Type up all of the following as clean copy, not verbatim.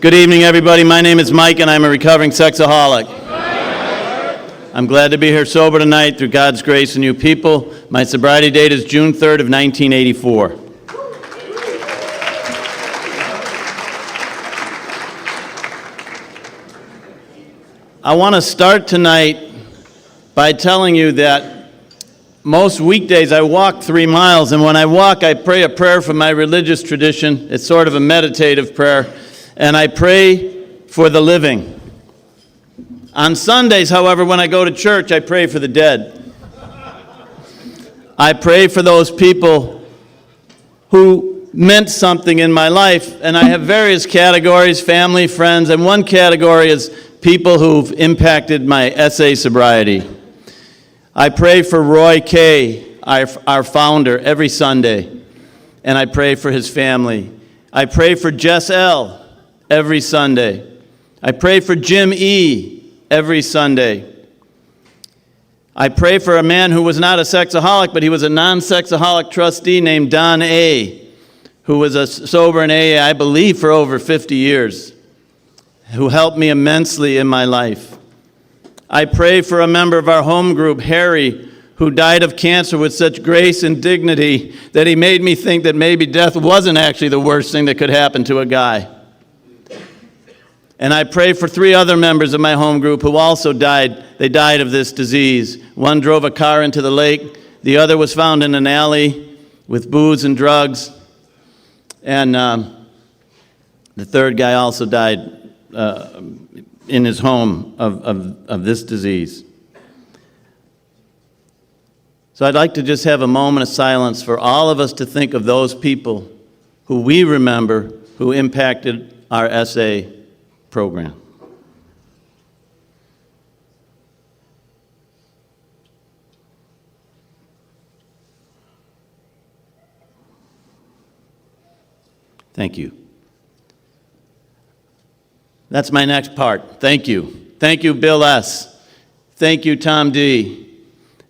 Good evening, everybody. My name is Mike, and I'm a recovering sexaholic. I'm glad to be here sober tonight through God's grace and you people. My sobriety date is June 3rd of 1984. I want to start tonight by telling you that most weekdays I walk 3 miles, and when I walk, I pray a prayer from my religious tradition. It's sort of a meditative prayer, and I pray for the living. On Sundays, however, when I go to church, I pray for the dead. I pray for those people who meant something in my life, and I have various categories: family, friends, and one category is people who've impacted my SA sobriety. I pray for Roy Kay, our founder, every Sunday, and I pray for his family. I pray for Jess L. every Sunday. I pray for Jim E. every Sunday. I pray for a man who was not a sexaholic, but he was a non-sexaholic trustee named Don A., who was a sober in AA, I believe, for over 50 years, who helped me immensely in my life. I pray for a member of our home group, Harry, who died of cancer with such grace and dignity that he made me think that maybe death wasn't actually the worst thing that could happen to a guy. And I pray for 3 other members of my home group who also died. They died of this disease. One drove a car into the lake. The other was found in an alley with booze and drugs. And the third guy also died in his home of this disease. So I'd like to just have a moment of silence for all of us to think of those people who we remember who impacted our SA program. Thank you. That's my next part. Thank you. Thank you, Bill S. Thank you, Tom D.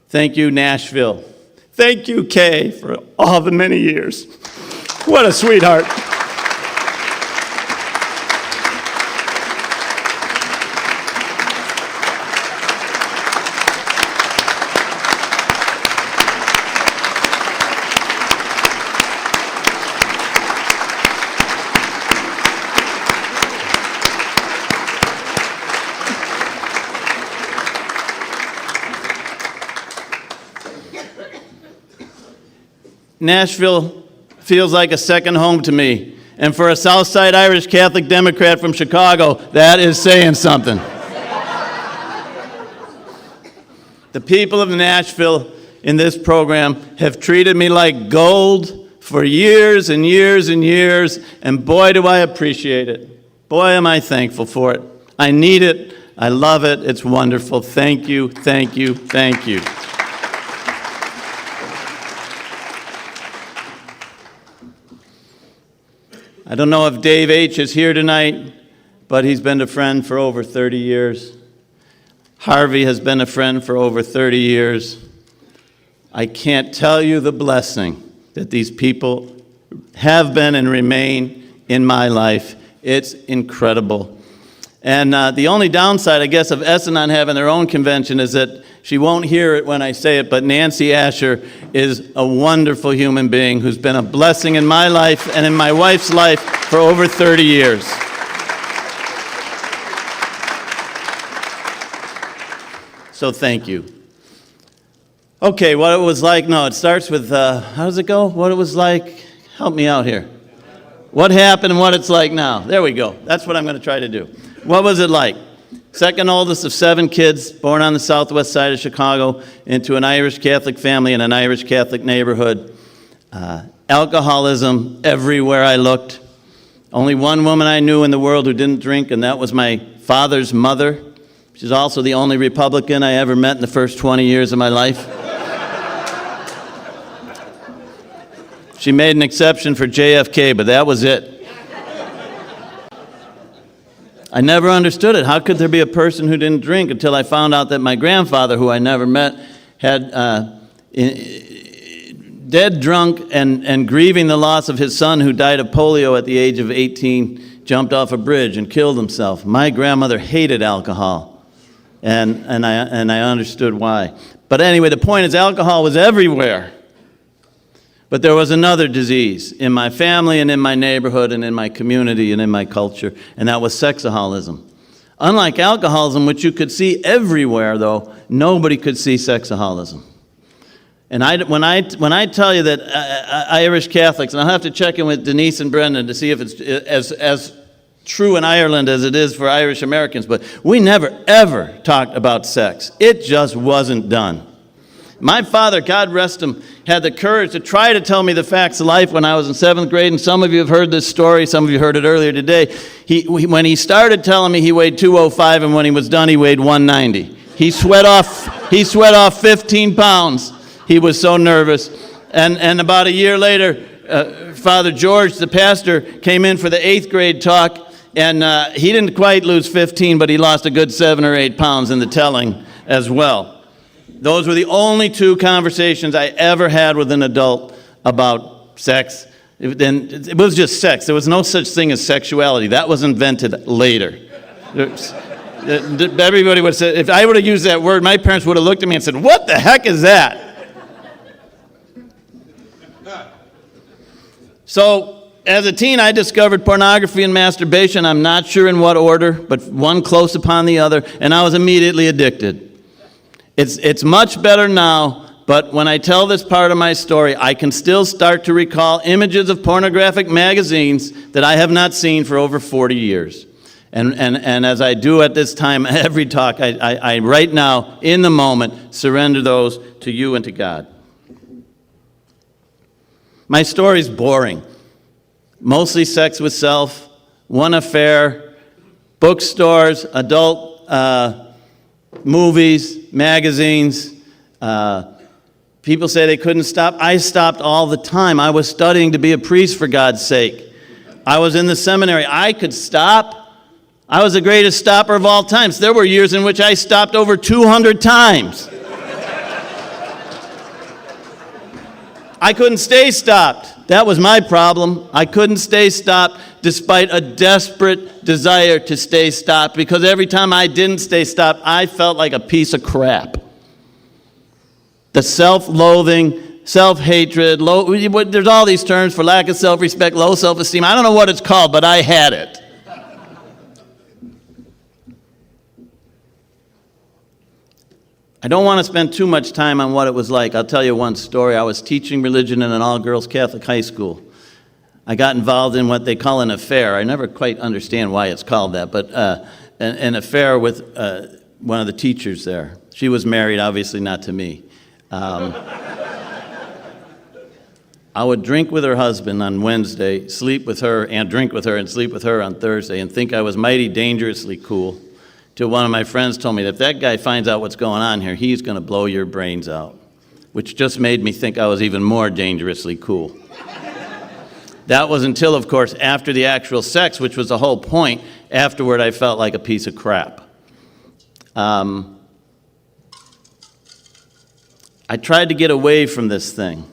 Thank you, Nashville. Thank you, Kay, for all the many years. What a sweetheart. Nashville feels like a second home to me. And for a Southside Irish Catholic Democrat from Chicago, that is saying something. The people of Nashville in this program have treated me like gold for years and years and years, and boy, do I appreciate it. Boy, am I thankful for it. I need it. I love it. It's wonderful. Thank you, thank you, thank you. I don't know if Dave H. is here tonight, but he's been a friend for over 30 years. Harvey has been a friend for over 30 years. I can't tell you the blessing that these people have been and remain in my life. It's incredible. And the only downside, I guess, of Essa not having their own convention is that she won't hear it when I say it, but Nancy Asher is a wonderful human being who's been a blessing in my life and in my wife's life for over 30 years. So thank you. Okay, what it was like, no, it starts with, how does it go? What it was like, help me out here. What happened and what it's like now. There we go. That's what I'm going to try to do. What was it like? Second oldest of 7 kids, born on the southwest side of Chicago, into an Irish Catholic family in an Irish Catholic neighborhood. Alcoholism everywhere I looked. Only one woman I knew in the world who didn't drink, and that was my father's mother. She's also the only Republican I ever met in the first 20 years of my life. She made an exception for JFK, but that was it. I never understood it. How could there be a person who didn't drink until I found out that my grandfather, who I never met, had dead drunk and grieving the loss of his son who died of polio at the age of 18, jumped off a bridge and killed himself. My grandmother hated alcohol, and I understood why. But anyway, the point is alcohol was everywhere. But there was another disease in my family and in my neighborhood and in my community and in my culture, and that was sexaholism. Unlike alcoholism, which you could see everywhere, though, nobody could see sexaholism. And when I tell you that Irish Catholics, and I'll have to check in with Denise and Brendan to see if it's as true in Ireland as it is for Irish Americans, but we never, ever talked about sex. It just wasn't done. My father, God rest him, had the courage to try to tell me the facts of life when I was in 7th grade, and some of you have heard this story, some of you heard it earlier today. When he started telling me he weighed 205, and when he was done he weighed 190. He sweat off 15 pounds. He was so nervous. And about a year later, Father George, the pastor, came in for the 8th grade talk, and he didn't quite lose 15, but he lost a good 7 or 8 pounds in the telling as well. Those were the only 2 conversations I ever had with an adult about sex. It was just sex. There was no such thing as sexuality. That was invented later. Everybody would say, if I would have used that word, my parents would have looked at me and said, "What the heck is that?" So, as a teen, I discovered pornography and masturbation. I'm not sure in what order, but one close upon the other, and I was immediately addicted. It's much better now, but when I tell this part of my story, I can still start to recall images of pornographic magazines that I have not seen for over 40 years. And as I do at this time, every talk, I right now, in the moment, surrender those to you and to God. My story's boring. Mostly sex with self, one affair, bookstores, adult movies, magazines. People say they couldn't stop. I stopped all the time. I was studying to be a priest, for God's sake. I was in the seminary. I could stop. I was the greatest stopper of all times. There were years in which I stopped over 200 times. I couldn't stay stopped. That was my problem. I couldn't stay stopped despite a desperate desire to stay stopped, because every time I didn't stay stopped, I felt like a piece of crap. The self-loathing, self-hatred, there's all these terms for lack of self-respect, low self-esteem. I don't know what it's called, but I had it. I don't want to spend too much time on what it was like. I'll tell you one story. I was teaching religion in an all-girls Catholic high school. I got involved in what they call an affair. I never quite understand why it's called that, but an affair with one of the teachers there. She was married, obviously not to me. I would drink with her husband on Wednesday, sleep with her, and drink with her and sleep with her on Thursday, and think I was mighty dangerously cool. Till one of my friends told me that if that guy finds out what's going on here, he's going to blow your brains out, which just made me think I was even more dangerously cool. That was until, of course, after the actual sex, which was the whole point. Afterward, I felt like a piece of crap. I tried to get away from this thing.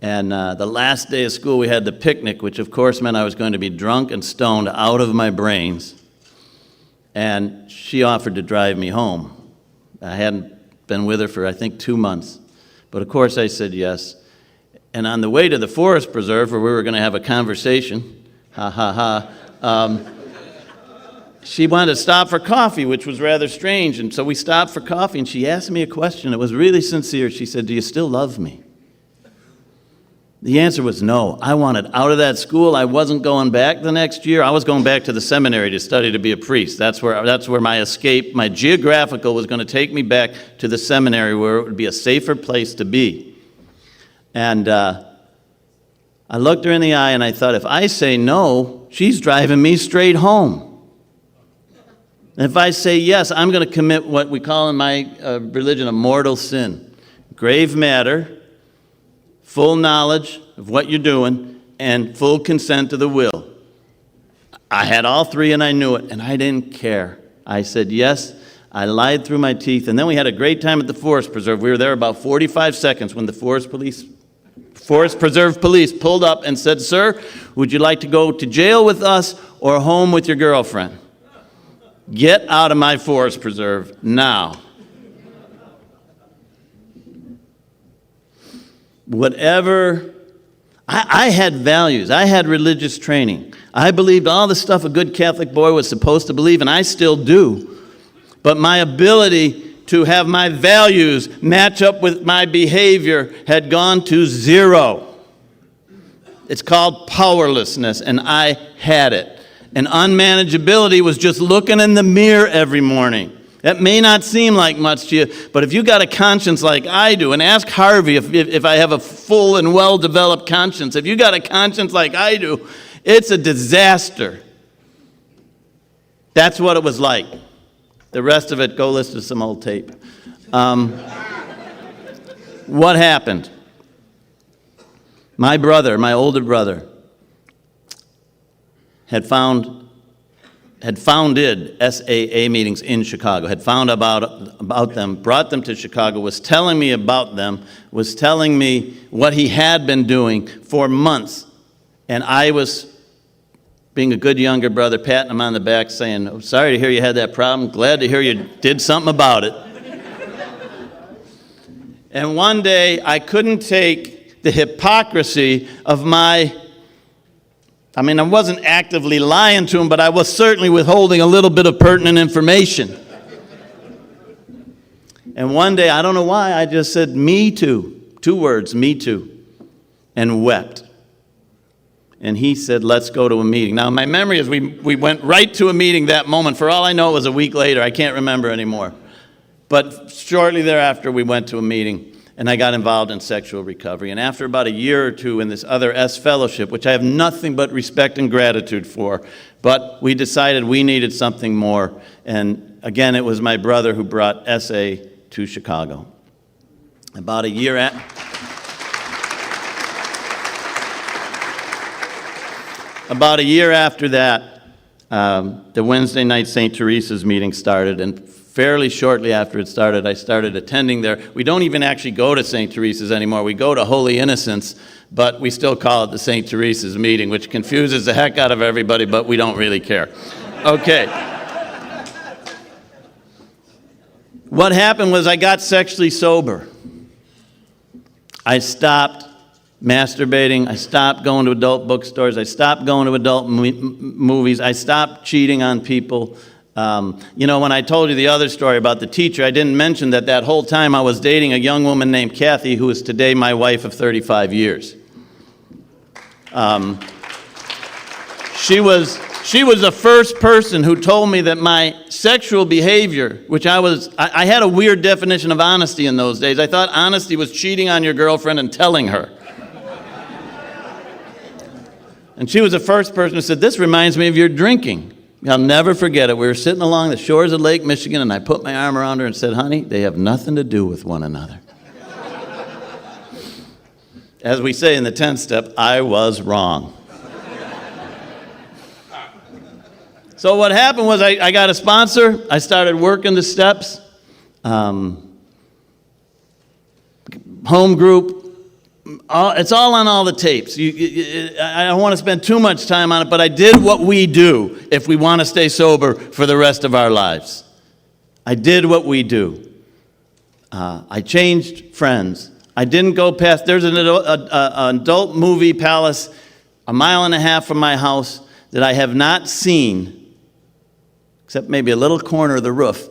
And the last day of school, we had the picnic, which of course meant I was going to be drunk and stoned out of my brains. And she offered to drive me home. I hadn't been with her for, I think, 2 months. But of course I said yes. And on the way to the forest preserve, where we were going to have a conversation, she wanted to stop for coffee, which was rather strange. And so we stopped for coffee, and she asked me a question. It was really sincere. She said, "Do you still love me?" The answer was no. I wanted out of that school. I wasn't going back the next year. I was going back to the seminary to study to be a priest. That's where my escape, my geographical, was going to take me back to the seminary, where it would be a safer place to be. And I looked her in the eye and I thought, if I say no, she's driving me straight home. And if I say yes, I'm going to commit what we call in my religion a mortal sin. Grave matter, full knowledge of what you're doing, and full consent to the will. I had all three and I knew it, and I didn't care. I said yes. I lied through my teeth, and then we had a great time at the forest preserve. We were there about 45 seconds when the forest Forest Preserve Police pulled up and said, "Sir, would you like to go to jail with us or home with your girlfriend? Get out of my forest preserve now." Whatever, I had values. I had religious training. I believed all the stuff a good Catholic boy was supposed to believe, and I still do. But my ability to have my values match up with my behavior had gone to zero. It's called powerlessness, and I had it. And unmanageability was just looking in the mirror every morning. That may not seem like much to you, but if you got a conscience like I do, and ask Harvey if I have a full and well-developed conscience, if you got a conscience like I do, it's a disaster. That's what it was like. The rest of it, go listen to some old tape. What happened? My brother, my older brother, had founded SAA meetings in Chicago, had found about them, brought them to Chicago, was telling me about them, was telling me what he had been doing for months. And I was, being a good younger brother, patting him on the back saying, "Oh, sorry to hear you had that problem. Glad to hear you did something about it." And one day, I couldn't take the hypocrisy of I wasn't actively lying to him, but I was certainly withholding a little bit of pertinent information. And one day, I don't know why, I just said, "Me too." 2 words, "me too," and wept. And he said, "Let's go to a meeting." Now, my memory is we went right to a meeting that moment. For all I know, it was a week later. I can't remember anymore. But shortly thereafter, we went to a meeting, and I got involved in sexual recovery. And after about a year or two in this other S fellowship, which I have nothing but respect and gratitude for, but we decided we needed something more. And again, it was my brother who brought SA to Chicago. About a year after that, the Wednesday night St. Teresa's meeting started, and fairly shortly after it started, I started attending there. We don't even actually go to St. Teresa's anymore. We go to Holy Innocents, but we still call it the St. Teresa's meeting, which confuses the heck out of everybody, but we don't really care. Okay. What happened was I got sexually sober. I stopped masturbating. I stopped going to adult bookstores. I stopped going to adult movies. I stopped cheating on people. When I told you the other story about the teacher, I didn't mention that whole time I was dating a young woman named Kathy, who is today my wife of 35 years. She was the first person who told me that my sexual behavior, which I had a weird definition of honesty in those days. I thought honesty was cheating on your girlfriend and telling her. And she was the first person who said, "This reminds me of your drinking." I'll never forget it. We were sitting along the shores of Lake Michigan, and I put my arm around her and said, "Honey, they have nothing to do with one another." As we say in the 10th step, I was wrong. So what happened was I got a sponsor. I started working the steps. Home group. It's all on all the tapes. I don't want to spend too much time on it, but I did what we do if we want to stay sober for the rest of our lives. I did what we do. I changed friends. I didn't go past, there's an adult movie palace a mile and a half from my house that I have not seen, except maybe a little corner of the roof,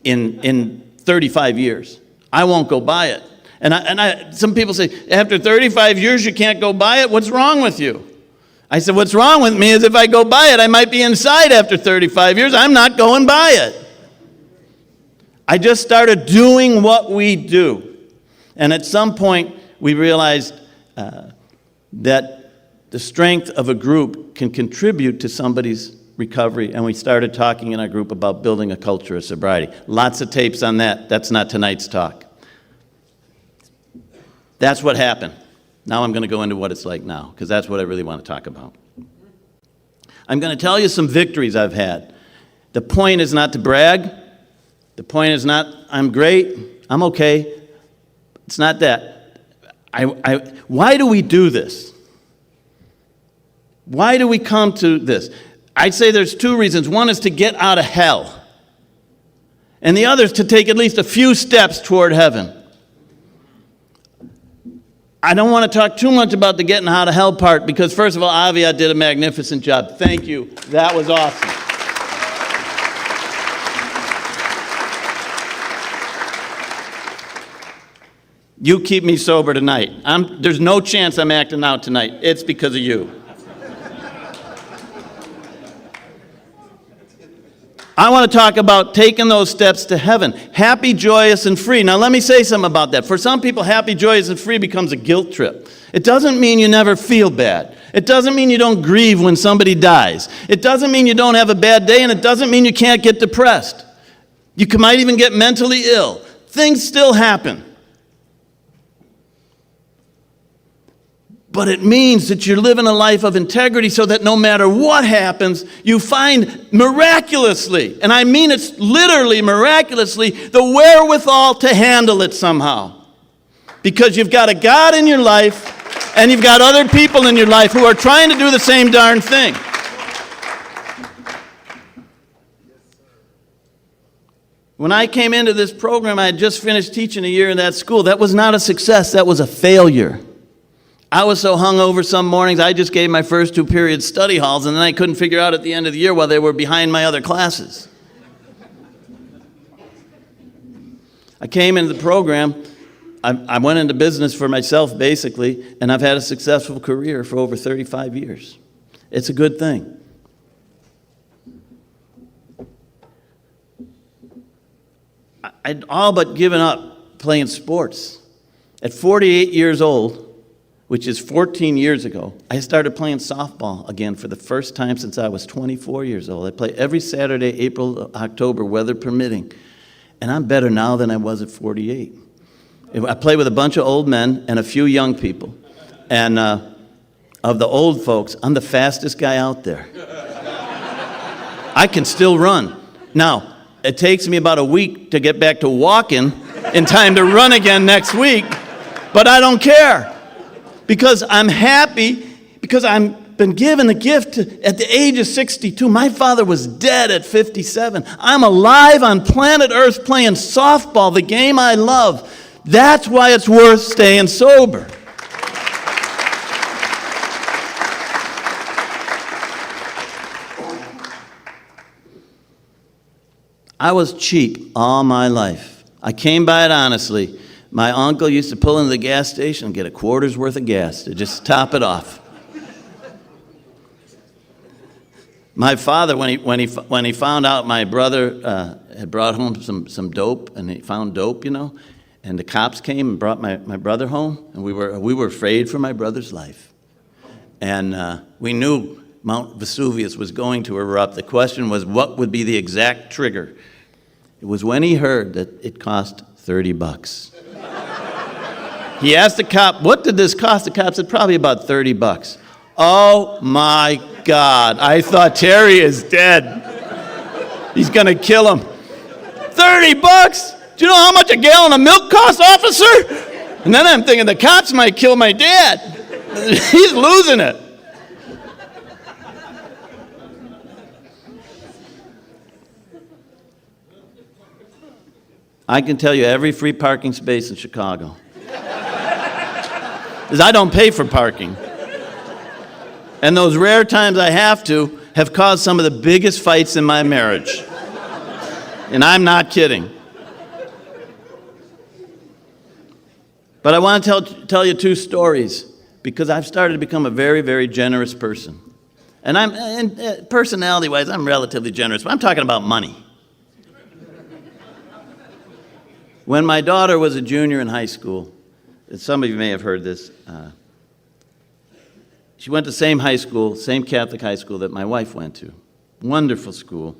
in 35 years. I won't go by it. And some people say, after 35 years you can't go by it? What's wrong with you? I said, what's wrong with me is if I go by it, I might be inside after 35 years. I'm not going by it. I just started doing what we do. And at some point, we realized that the strength of a group can contribute to somebody's recovery, and we started talking in our group about building a culture of sobriety. Lots of tapes on that. That's not tonight's talk. That's what happened. Now I'm going to go into what it's like now, because that's what I really want to talk about. I'm going to tell you some victories I've had. The point is not to brag. The point is not, I'm great, I'm okay. It's not that. Why do we do this? Why do we come to this? I'd say there's two reasons. One is to get out of hell, and the other is to take at least a few steps toward heaven. I don't want to talk too much about the getting out of hell part because, first of all, Avia did a magnificent job. Thank you. That was awesome. You keep me sober tonight. There's no chance I'm acting out tonight. It's because of you. I want to talk about taking those steps to heaven. Happy, joyous, and free. Now let me say something about that. For some people, happy, joyous, and free becomes a guilt trip. It doesn't mean you never feel bad. It doesn't mean you don't grieve when somebody dies. It doesn't mean you don't have a bad day, and it doesn't mean you can't get depressed. You might even get mentally ill. Things still happen. But it means that you're living a life of integrity so that no matter what happens, you find miraculously, and I mean it's literally miraculously, the wherewithal to handle it somehow. Because you've got a God in your life, and you've got other people in your life who are trying to do the same darn thing. When I came into this program, I had just finished teaching a year in that school. That was not a success, that was a failure. I was so hungover some mornings, I just gave my first 2 period study halls, and then I couldn't figure out at the end of the year why they were behind my other classes. I came into the program, I went into business for myself, basically, and I've had a successful career for over 35 years. It's a good thing. I'd all but given up playing sports. At 48 years old, which is 14 years ago, I started playing softball again for the first time since I was 24 years old. I play every Saturday, April, October, weather permitting. And I'm better now than I was at 48. I play with a bunch of old men and a few young people. And of the old folks, I'm the fastest guy out there. I can still run. Now, it takes me about a week to get back to walking in time to run again next week, but I don't care. Because I'm happy, because I've been given a gift at the age of 62. My father was dead at 57. I'm alive on planet Earth playing softball, the game I love. That's why it's worth staying sober. I was cheap all my life. I came by it honestly. My uncle used to pull into the gas station and get a quarter's worth of gas to just top it off. My father, when he found out my brother had brought home some dope, and he found dope, and the cops came and brought my brother home, and we were afraid for my brother's life. And we knew Mount Vesuvius was going to erupt. The question was, what would be the exact trigger? It was when he heard that it cost $30. He asked the cop, what did this cost? The cop said, probably about $30. Oh my God, I thought Terry is dead. He's gonna kill him. $30? Do you know how much a gallon of milk costs, officer? And then I'm thinking the cops might kill my dad. He's losing it. I can tell you every free parking space in Chicago. Because I don't pay for parking. And those rare times I have caused some of the biggest fights in my marriage. And I'm not kidding. But I want to tell you 2 stories because I've started to become a very, very generous person. And personality-wise, I'm relatively generous, but I'm talking about money. When my daughter was a junior in high school, some of you may have heard this, she went to the same high school, same Catholic high school that my wife went to. Wonderful school.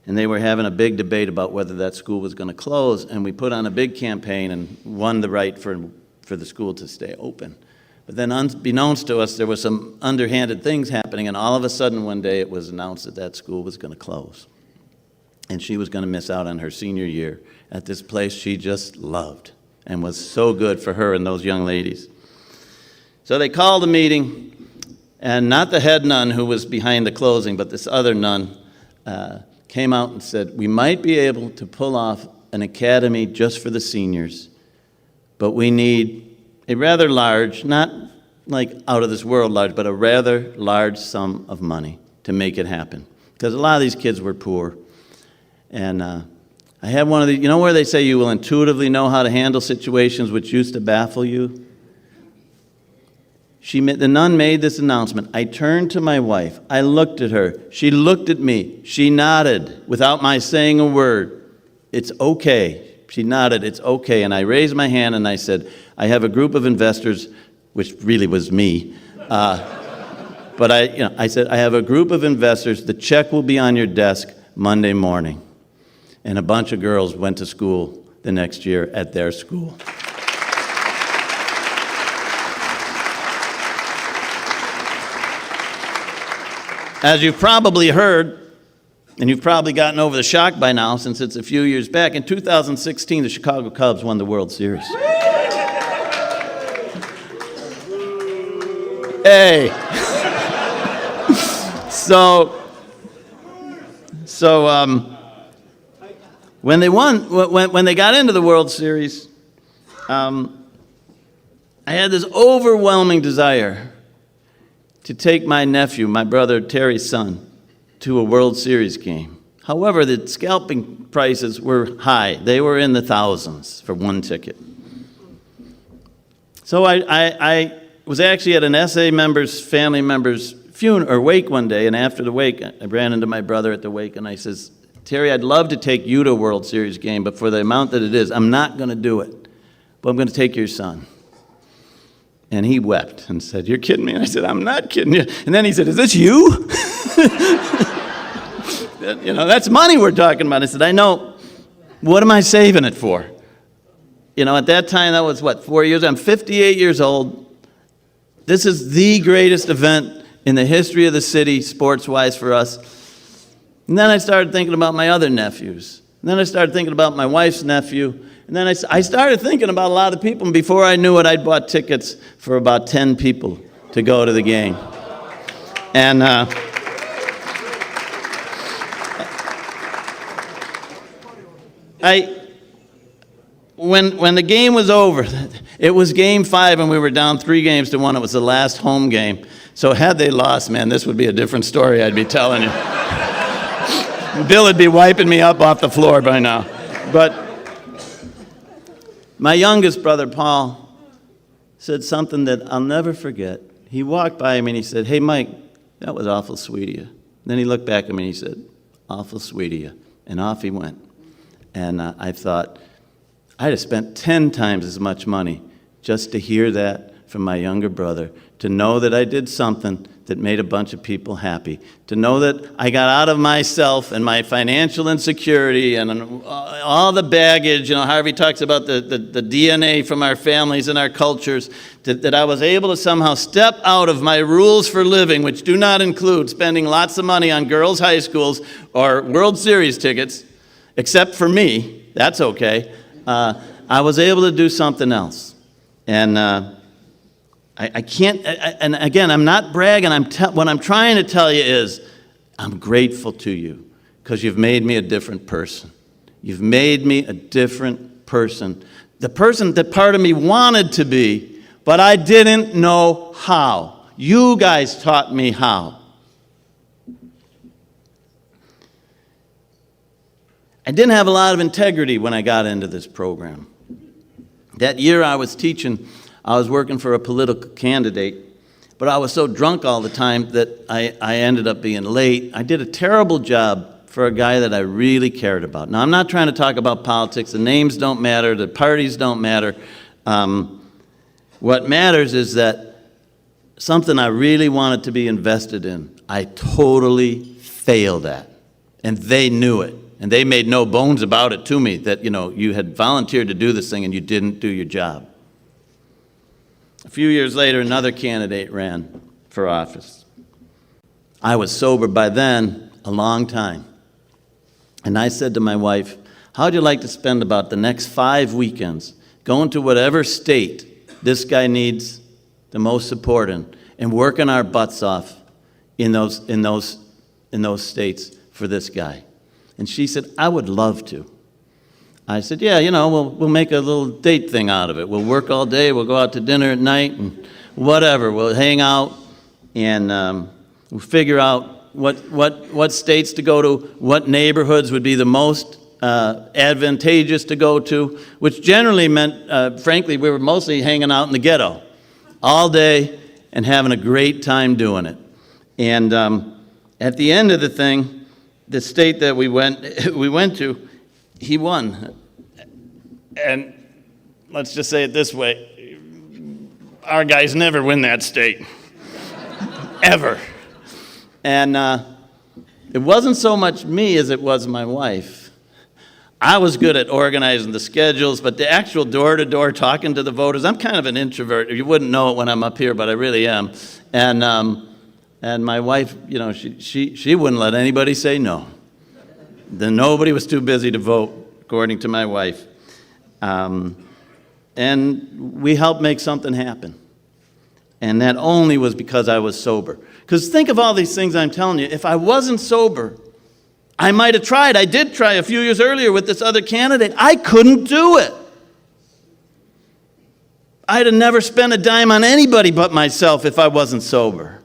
And they were having a big debate about whether that school was going to close, and we put on a big campaign and won the right for the school to stay open. But then unbeknownst to us, there were some underhanded things happening, and all of a sudden one day it was announced that that school was going to close. And she was going to miss out on her senior year at this place she just loved. and was so good for her and those young ladies. So they called a meeting, and not the head nun who was behind the closing, but this other nun came out and said, we might be able to pull off an academy just for the seniors, but we need a rather large, not like out of this world large, but a rather large sum of money to make it happen. Because a lot of these kids were poor. And I had one of the, you know where they say you will intuitively know how to handle situations which used to baffle you? The nun made this announcement. I turned to my wife. I looked at her. She looked at me. She nodded without my saying a word. It's okay. She nodded, it's okay. And I raised my hand and I said, I have a group of investors, which really was me. But I said, I have a group of investors. The check will be on your desk Monday morning. And a bunch of girls went to school the next year at their school. As you've probably heard, and you've probably gotten over the shock by now since it's a few years back, in 2016, the Chicago Cubs won the World Series. Hey. When they won, when they got into the World Series, I had this overwhelming desire to take my nephew, my brother Terry's son, to a World Series game. However, the scalping prices were high. They were in the thousands for one ticket. So I was actually at an SA family member's funeral or wake one day, and after the wake, I ran into my brother at the wake, and I says, Terry, I'd love to take you to a World Series game, but for the amount that it is, I'm not going to do it. But I'm going to take your son. And he wept and said, you're kidding me? And I said, I'm not kidding you. And then he said, is this you? That's money we're talking about. I said, I know. What am I saving it for? At that time, that was 4 years? I'm 58 years old. This is the greatest event in the history of the city, sports-wise for us. And then I started thinking about my other nephews. And then I started thinking about my wife's nephew. And then I started thinking about a lot of people, and before I knew it, I'd bought tickets for about 10 people to go to the game. And when the game was over, it was game 5, and we were down 3-1. It was the last home game. So had they lost, man, this would be a different story I'd be telling you. Bill would be wiping me up off the floor by now. But my youngest brother, Paul, said something that I'll never forget. He walked by me and he said, hey, Mike, that was awful sweet of you. Then he looked back at me and he said, awful sweet of you. And off he went. And I thought, I'd have spent 10 times as much money just to hear that from my younger brother, to know that I did something that made a bunch of people happy, to know that I got out of myself and my financial insecurity and all the baggage, Harvey talks about the DNA from our families and our cultures, that I was able to somehow step out of my rules for living, which do not include spending lots of money on girls' high schools or World Series tickets, except for me, that's okay. I was able to do something else. And I can't, and again, I'm not bragging. What I'm trying to tell you is, I'm grateful to you because you've made me a different person. You've made me a different person. The person that part of me wanted to be, but I didn't know how. You guys taught me how. I didn't have a lot of integrity when I got into this program. That year I was teaching, I was working for a political candidate, but I was so drunk all the time that I ended up being late. I did a terrible job for a guy that I really cared about. Now, I'm not trying to talk about politics. The names don't matter. The parties don't matter. What matters is that something I really wanted to be invested in, I totally failed at, and they knew it. And they made no bones about it to me that, you had volunteered to do this thing and you didn't do your job. A few years later, another candidate ran for office. I was sober by then a long time. And I said to my wife, how'd you like to spend about the next 5 weekends going to whatever state this guy needs the most support in, and working our butts off in those states for this guy. And she said, I would love to. I said, yeah, we'll make a little date thing out of it. We'll work all day, we'll go out to dinner at night, and whatever. We'll hang out, and we'll figure out what states to go to, what neighborhoods would be the most advantageous to go to, which generally meant, frankly, we were mostly hanging out in the ghetto all day and having a great time doing it. And at the end of the thing, the state that we went to, he won. And let's just say it this way, our guys never win that state, ever. And it wasn't so much me as it was my wife. I was good at organizing the schedules, but the actual door-to-door talking to the voters, I'm kind of an introvert. You wouldn't know it when I'm up here, but I really am. And my wife, she wouldn't let anybody say no. Then nobody was too busy to vote, according to my wife. And we helped make something happen. And that only was because I was sober. Because think of all these things I'm telling you. If I wasn't sober, I might have tried. I did try a few years earlier with this other candidate. I couldn't do it. I'd have never spent a dime on anybody but myself if I wasn't sober.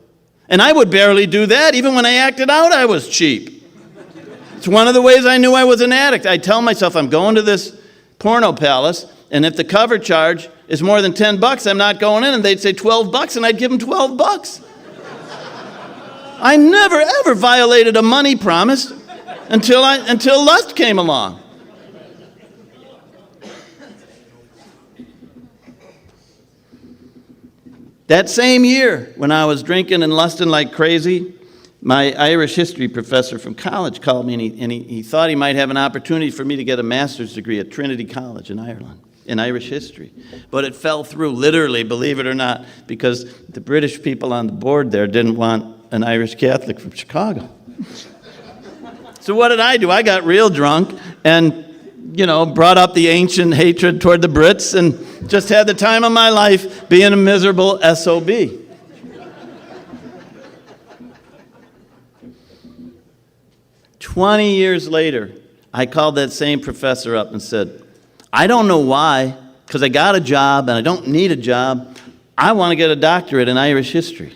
And I would barely do that. Even when I acted out, I was cheap. It's one of the ways I knew I was an addict. I tell myself, I'm going to this porno palace, and if the cover charge is more than $10, I'm not going in. And they'd say $12, and I'd give them $12. I never, ever violated a money promise until lust came along. That same year, when I was drinking and lusting like crazy, my Irish history professor from college called me, and he thought he might have an opportunity for me to get a master's degree at Trinity College in Ireland, in Irish history. But it fell through, literally, believe it or not, because the British people on the board there didn't want an Irish Catholic from Chicago. So what did I do? I got real drunk and, brought up the ancient hatred toward the Brits and just had the time of my life being a miserable SOB. "20 years later, I called that same professor up and said, I don't know why, because I got a job and I don't need a job. I want to get a doctorate in Irish history.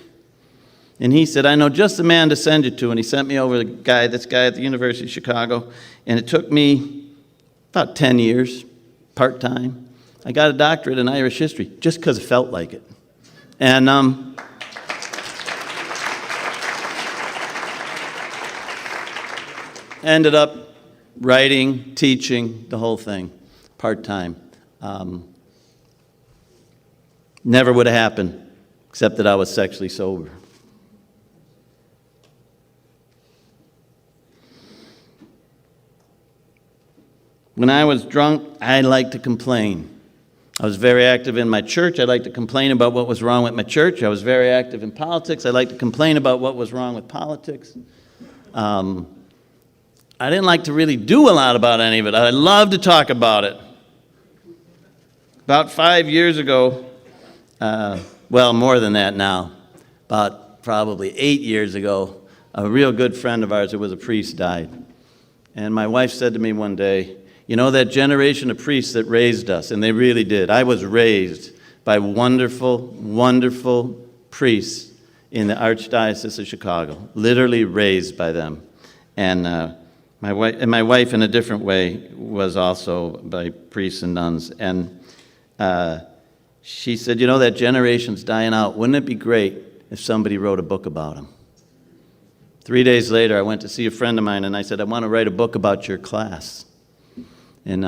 And he said, I know just the man to send you to. And he sent me over this guy at the University of Chicago. And it took me about 10 years, part-time. I got a doctorate in Irish history just because it felt like it. And ended up writing, teaching, the whole thing, part-time. Never would have happened except that I was sexually sober. When I was drunk, I liked to complain. I was very active in my church. I liked to complain about what was wrong with my church. I was very active in politics. I liked to complain about what was wrong with politics. I didn't like to really do a lot about any of it. I loved to talk about it. About 5 years ago, more than that now, about probably 8 years ago, a real good friend of ours who was a priest died. And my wife said to me one day, that generation of priests that raised us, and they really did. I was raised by wonderful, wonderful priests in the Archdiocese of Chicago, literally raised by them. And my wife, in a different way, was also by priests and nuns. And she said, that generation's dying out. Wouldn't it be great if somebody wrote a book about them? 3 days later, I went to see a friend of mine, and I said, I want to write a book about your class. And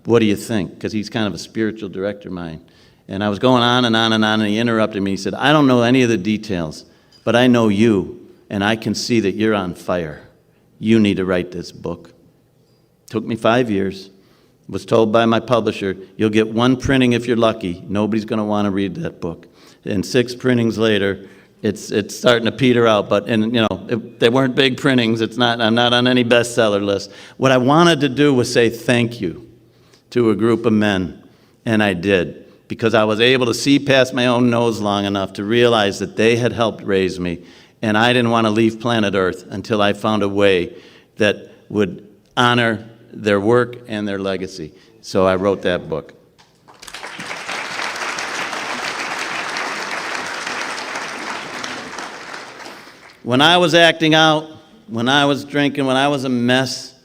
what do you think? Because he's kind of a spiritual director of mine. And I was going on and on and on, and he interrupted me. He said, I don't know any of the details, but I know you, and I can see that you're on fire. You need to write this book. Took me 5 years. Was told by my publisher, you'll get one printing if you're lucky. Nobody's going to want to read that book. And 6 printings later, it's starting to peter out, they weren't big printings. I'm not on any bestseller list. What I wanted to do was say thank you to a group of men And I did, because I was able to see past my own nose long enough to realize that they had helped raise me, and I didn't want to leave planet Earth until I found a way that would honor their work and their legacy. So I wrote that book. When I was acting out, when I was drinking, when I was a mess,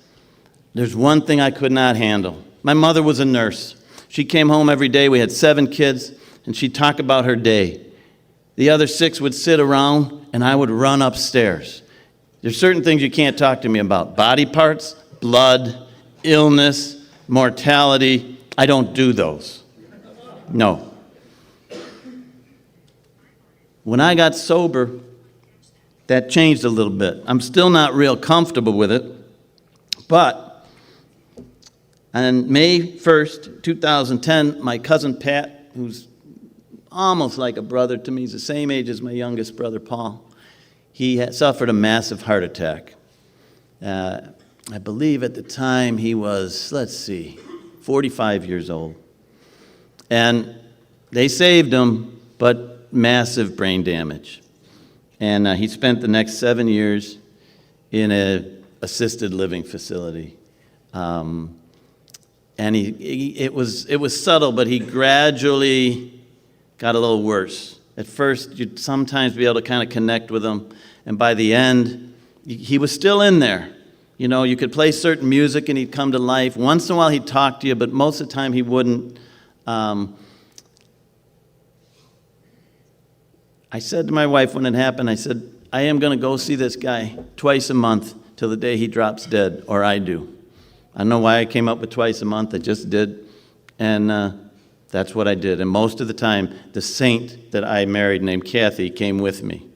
there's one thing I could not handle. My mother was a nurse. She came home every day. We had 7 kids, and she'd talk about her day. The other 6 would sit around, and I would run upstairs. There's certain things you can't talk to me about. Body parts, blood, illness, mortality. I don't do those. No. When I got sober, that changed a little bit. I'm still not real comfortable with it, but on May 1st, 2010, my cousin Pat, who's almost like a brother to me, he's the same age as my youngest brother Paul, he had suffered a massive heart attack. I believe at the time he was, 45 years old. And they saved him, but massive brain damage. And he spent the next 7 years in an assisted living facility. And it was subtle, but he gradually got a little worse. At first, you'd sometimes be able to kind of connect with him, and by the end, he was still in there. You know, you could play certain music and he'd come to life. Once in a while he'd talk to you, but most of the time he wouldn't. I said to my wife when it happened, I said, I am going to go see this guy twice a month till the day he drops dead, or I do. I don't know why I came up with twice a month. I just did. And that's what I did. And most of the time, the saint that I married named Kathy came with me.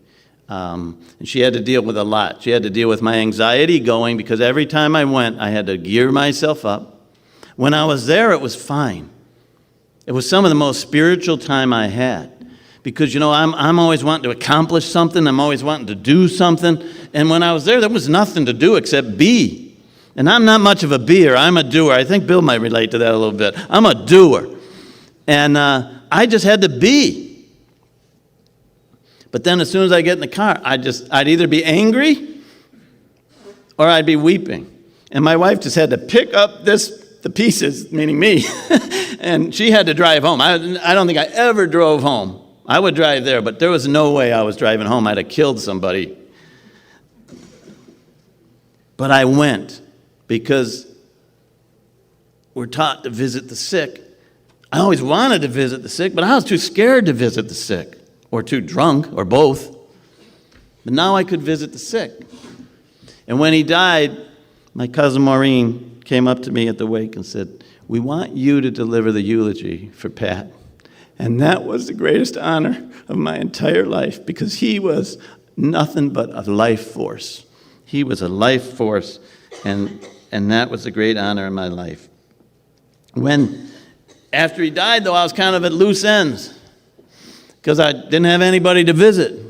And she had to deal with a lot. She had to deal with my anxiety going, because every time I went, I had to gear myself up. When I was there, it was fine. It was some of the most spiritual time I had. Because, you know, I'm always wanting to accomplish something. I'm always wanting to do something. And when I was there was nothing to do except be. And I'm not much of a beer. I'm a doer. I think Bill might relate to that a little bit. I'm a doer. And I just had to be. But then as soon as I get in the car, I'd either be angry or I'd be weeping. And my wife just had to pick up the pieces, meaning me, and she had to drive home. I don't think I ever drove home. I would drive there, but there was no way I was driving home. I'd have killed somebody. But I went because we're taught to visit the sick. I always wanted to visit the sick, but I was too scared to visit the sick, or too drunk, or both. But now I could visit the sick. And when he died, my cousin Maureen came up to me at the wake and said, "We want you to deliver the eulogy for Pat." And that was the greatest honor of my entire life, because he was nothing but a life force. He was a life force, and that was the great honor in my life. After he died, though, I was kind of at loose ends, because I didn't have anybody to visit.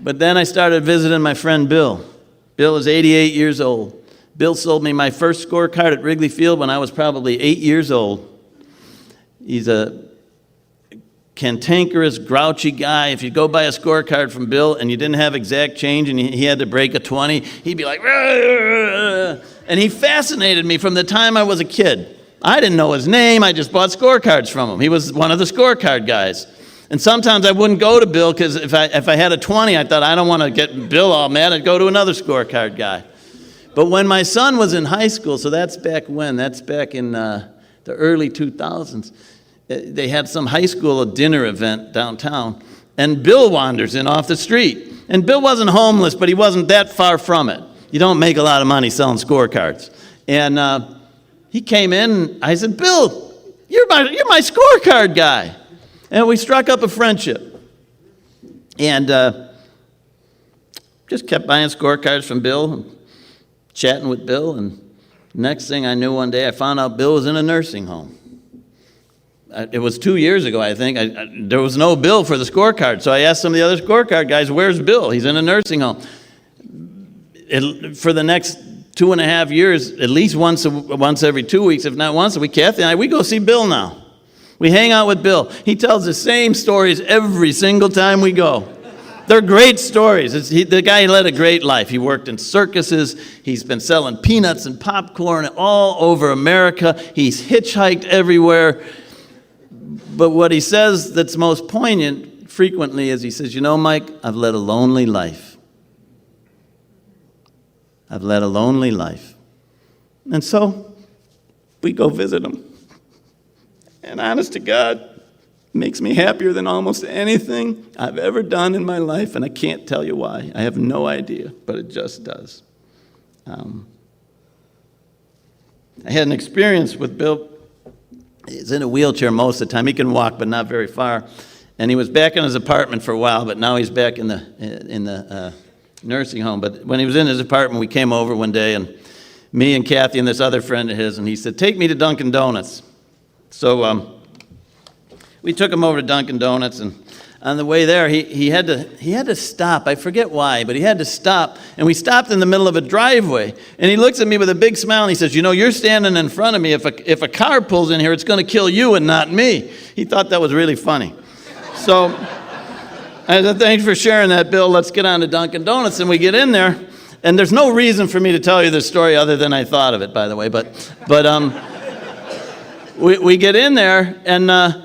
But then I started visiting my friend Bill. Bill is 88 years old. Bill sold me my first scorecard at Wrigley Field when I was probably 8 years old. He's a cantankerous, grouchy guy. If you go buy a scorecard from Bill and you didn't have exact change and he had to break a 20, he'd be like, "Rah!" And he fascinated me from the time I was a kid. I didn't know his name. I just bought scorecards from him. He was one of the scorecard guys. And sometimes I wouldn't go to Bill, because if I had a 20, I thought, I don't want to get Bill all mad. I'd go to another scorecard guy. But when my son was in high school, so that's back when? That's back in the early 2000s. They had some high school dinner event downtown, and Bill wanders in off the street. And Bill wasn't homeless, but he wasn't that far from it. You don't make a lot of money selling scorecards. And he came in, and I said, "Bill, you're my scorecard guy." And we struck up a friendship. And just kept buying scorecards from Bill, and chatting with Bill. And next thing I knew, one day I found out Bill was in a nursing home. It was 2 years ago, I think. There was no bill for the scorecard. So I asked some of the other scorecard guys, "Where's Bill?" "He's in a nursing home." For the next 2.5 years, at least once every 2 weeks, if not once a week, Kathy and I, we go see Bill now. We hang out with Bill. He tells the same stories every single time we go. They're great stories. The guy led a great life. He worked in circuses. He's been selling peanuts and popcorn all over America. He's hitchhiked everywhere. But what he says that's most poignant frequently is he says, you know, Mike, I've led a lonely life. I've led a lonely life. And so we go visit him. And honest to God, it makes me happier than almost anything I've ever done in my life, and I can't tell you why. I have no idea, but it just does. I had an experience with Bill. He's in a wheelchair most of the time. He can walk, but not very far. And he was back in his apartment for a while, but now he's back in the nursing home. But when he was in his apartment, we came over one day, and me and Kathy and this other friend of his, and he said, take me to Dunkin' Donuts. So we took him over to Dunkin' Donuts, and on the way there, he had to stop. I forget why, but he had to stop, and we stopped in the middle of a driveway. And he looks at me with a big smile, and he says, you know, you're standing in front of me. If a car pulls in here, it's going to kill you and not me. He thought that was really funny. So I said, thanks for sharing that, Bill. Let's get on to Dunkin' Donuts. And we get in there, and there's no reason for me to tell you this story other than I thought of it, by the way. But we get in there, and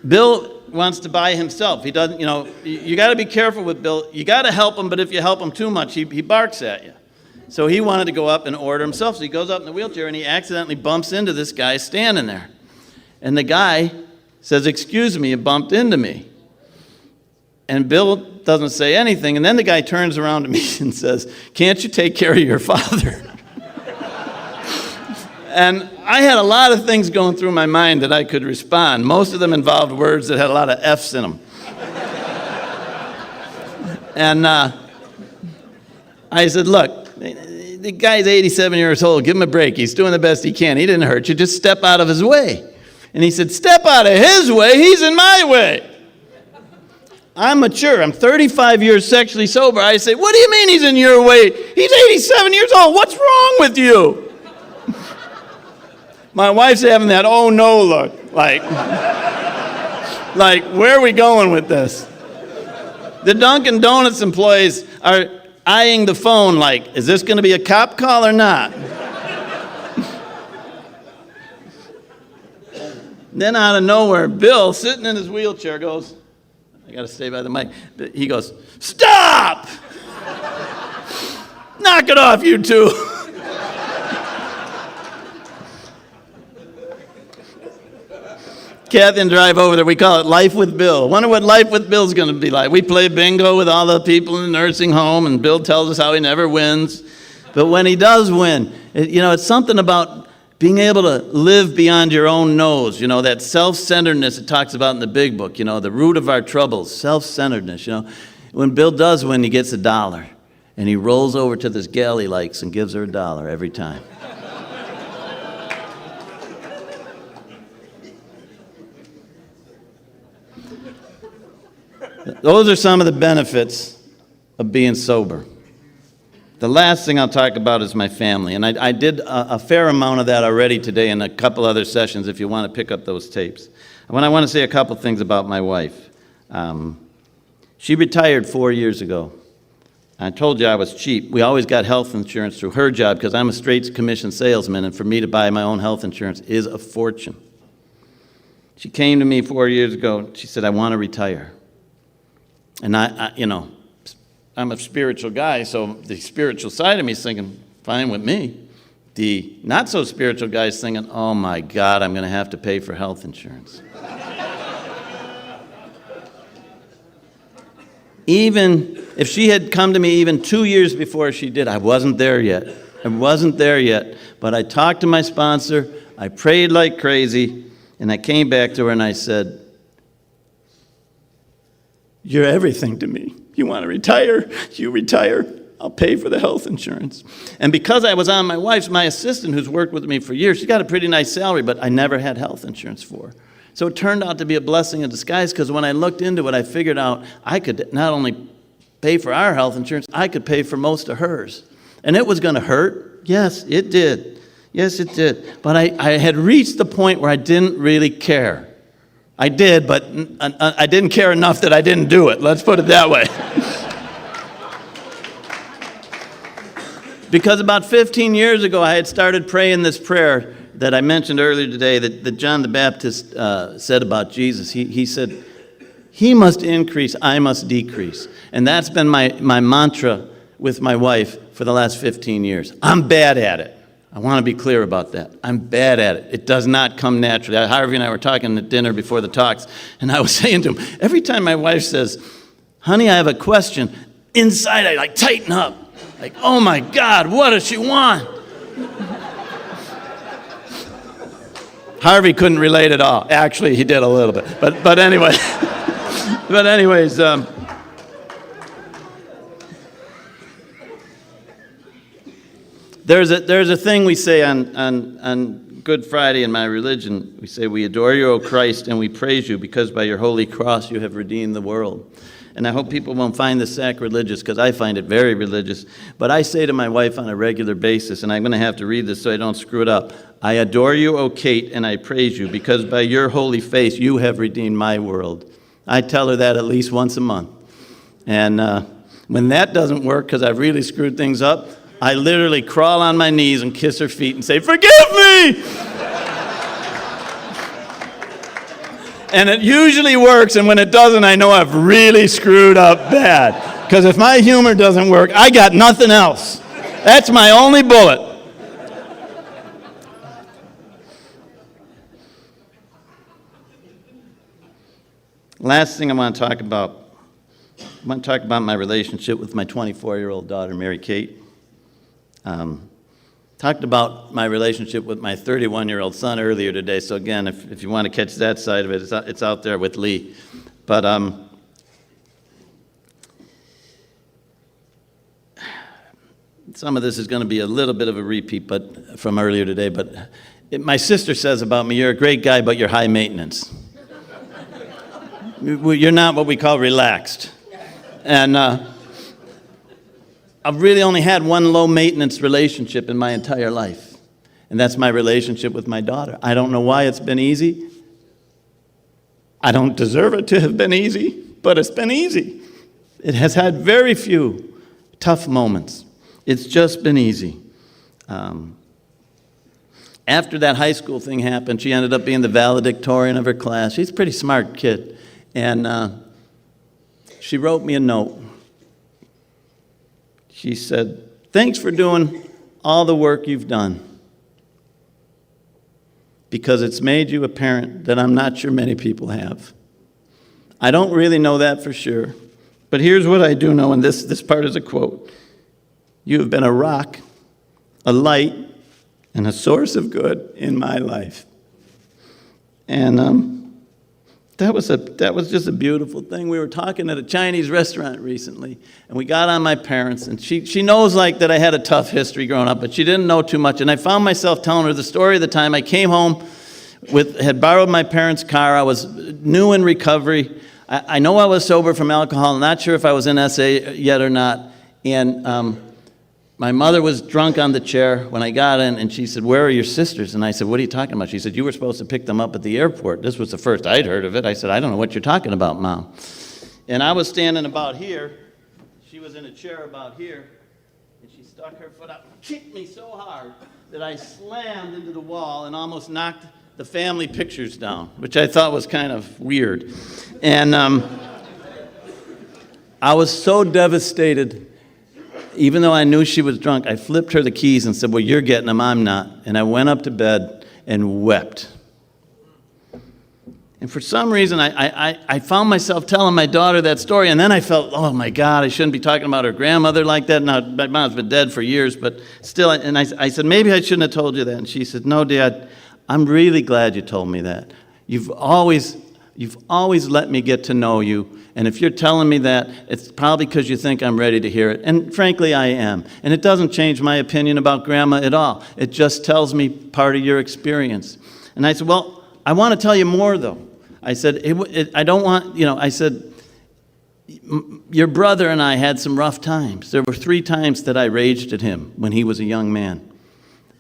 Bill wants to buy himself. He doesn't, you know, you got to be careful with Bill. You got to help him, but if you help him too much, he barks at you. So he wanted to go up and order himself. So he goes up in the wheelchair, and he accidentally bumps into this guy standing there. And the guy says, excuse me, you bumped into me. And Bill doesn't say anything. And then the guy turns around to me and says, can't you take care of your father? And I had a lot of things going through my mind that I could respond. Most of them involved words that had a lot of F's in them. And I said, look, the guy's 87 years old. Give him a break. He's doing the best he can. He didn't hurt you. Just step out of his way. And he said, step out of his way. He's in my way. I'm mature. I'm 35 years sexually sober. I say, what do you mean he's in your way? He's 87 years old. What's wrong with you? My wife's having that oh no look, like where are we going with this? The Dunkin' Donuts employees are eyeing the phone like, is this going to be a cop call or not? Then out of nowhere, Bill, sitting in his wheelchair, goes, I got to stay by the mic. He goes, stop! Knock it off, you two. Kathy and drive over there. We call it Life with Bill. Wonder what Life with Bill's going to be like. We play bingo with all the people in the nursing home, and Bill tells us how he never wins. But when he does win, it's something about being able to live beyond your own nose. That self-centeredness it talks about in the big book. The root of our troubles, self-centeredness. When Bill does win, he gets $1, and he rolls over to this gal he likes and gives her $1 every time. Those are some of the benefits of being sober. The last thing I'll talk about is my family. And I did a fair amount of that already today in a couple other sessions if you want to pick up those tapes. I want to say a couple things about my wife. She retired 4 years ago. I told you I was cheap. We always got health insurance through her job because I'm a straight commission salesman, and for me to buy my own health insurance is a fortune. She came to me 4 years ago. She said, I want to retire. And I'm a spiritual guy, so the spiritual side of me is thinking, fine with me. The not-so-spiritual guy is thinking, oh, my God, I'm going to have to pay for health insurance. Even if she had come to me even 2 years before she did, I wasn't there yet. But I talked to my sponsor, I prayed like crazy, and I came back to her and I said, you're everything to me. You want to retire? You retire. I'll pay for the health insurance. And because I was on my assistant who's worked with me for years, she got a pretty nice salary, but I never had health insurance for her. So it turned out to be a blessing in disguise because when I looked into it, I figured out I could not only pay for our health insurance, I could pay for most of hers. And it was going to hurt. Yes, it did. Yes, it did. But I had reached the point where I didn't really care. I did, but I didn't care enough that I didn't do it. Let's put it that way. Because about 15 years ago, I had started praying this prayer that I mentioned earlier today that John the Baptist said about Jesus. He said, "He must increase, I must decrease." And that's been my mantra with my wife for the last 15 years. I'm bad at it. I want to be clear about that. I'm bad at it. It does not come naturally. Harvey and I were talking at dinner before the talks, and I was saying to him, every time my wife says, "Honey, I have a question," inside I tighten up. Like, oh my God, what does she want? Harvey couldn't relate at all. Actually, he did a little bit. But anyway. But anyways, there's a thing we say on Good Friday in my religion. We say, "We adore you, O Christ, and we praise you because by your holy cross you have redeemed the world." And I hope people won't find this sacrilegious, because I find it very religious. But I say to my wife on a regular basis, and I'm going to have to read this so I don't screw it up, "I adore you, O Kate, and I praise you, because by your holy face you have redeemed my world." I tell her that at least once a month. And when that doesn't work, because I've really screwed things up, I literally crawl on my knees and kiss her feet and say, "Forgive me!" And it usually works, and when it doesn't, I know I've really screwed up bad. Because if my humor doesn't work, I got nothing else. That's my only bullet. Last thing I want to talk about my relationship with my 24-year-old daughter, Mary Kate. Talked about my relationship with my 31-year-old son earlier today. So again, if you want to catch that side of it, it's out there with Lee. But some of this is going to be a little bit of a repeat, but from earlier today. But my sister says about me, "You're a great guy, but you're high maintenance. You're not what we call relaxed." And I've really only had one low-maintenance relationship in my entire life, and that's my relationship with my daughter. I don't know why it's been easy. I don't deserve it to have been easy, but it's been easy. It has had very few tough moments. It's just been easy. After that high school thing happened, she ended up being the valedictorian of her class. She's a pretty smart kid, and she wrote me a note. She said, "Thanks for doing all the work you've done, because it's made you a parent that I'm not sure many people have. I don't really know that for sure, but here's what I do know," and this part is a quote. "You have been a rock, a light, and a source of good in my life." And that was just a beautiful thing. We were talking at a Chinese restaurant recently, and we got on my parents, and she knows that I had a tough history growing up, but she didn't know too much. And I found myself telling her the story of the time I came home had borrowed my parents' car. I was new in recovery. I know I was sober from alcohol. I'm not sure if I was in SA yet or not. And my mother was drunk on the chair when I got in, and she said, "Where are your sisters?" And I said, "What are you talking about?" She said, "You were supposed to pick them up at the airport." This was the first I'd heard of it. I said, "I don't know what you're talking about, Mom." And I was standing about here. She was in a chair about here, and she stuck her foot out and kicked me so hard that I slammed into the wall and almost knocked the family pictures down, which I thought was kind of weird. And I was so devastated. Even though I knew she was drunk, I flipped her the keys and said, "Well, you're getting them, I'm not." And I went up to bed and wept. And for some reason, I found myself telling my daughter that story, and then I felt, oh my God, I shouldn't be talking about her grandmother like that. Now, my mom's been dead for years, but still, and I said, "Maybe I shouldn't have told you that." And she said, "No, Dad, I'm really glad you told me that. You've always let me get to know you. And if you're telling me that, it's probably because you think I'm ready to hear it." And frankly, I am. And it doesn't change my opinion about Grandma at all. It just tells me part of your experience. And I said, "Well, I want to tell you more, though." I said, I don't want, I said, "Your brother and I had some rough times. There were 3 times that I raged at him when he was a young man.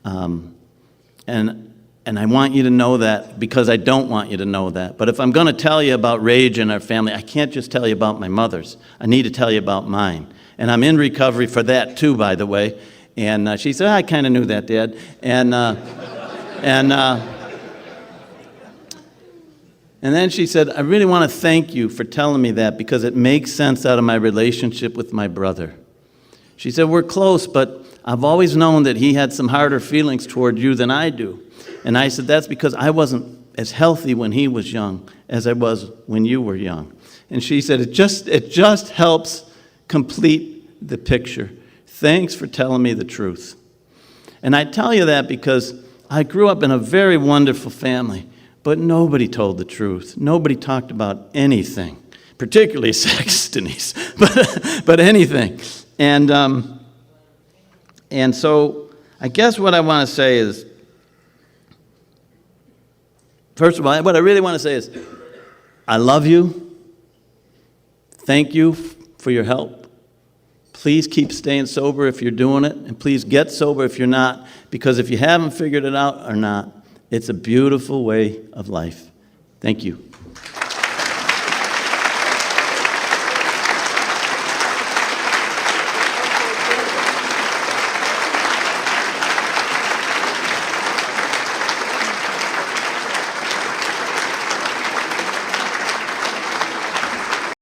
And I want you to know that because I don't want you to know that. But if I'm going to tell you about rage in our family, I can't just tell you about my mother's. I need to tell you about mine. And I'm in recovery for that too, by the way. And she said, I kind of knew that, Dad. And then she said, I really want to thank you for telling me that because it makes sense out of my relationship with my brother. She said, we're close, but I've always known that he had some harder feelings toward you than I do. And I said, that's because I wasn't as healthy when he was young as I was when you were young. And she said, it just helps complete the picture. Thanks for telling me the truth. And I tell you that because I grew up in a very wonderful family, but nobody told the truth. Nobody talked about anything, particularly sex, Denise, but anything. And so I guess what I want to say is, first of all, what I really want to say is, I love you. Thank you for your help. Please keep staying sober if you're doing it, and please get sober if you're not, because if you haven't figured it out or not, it's a beautiful way of life. Thank you.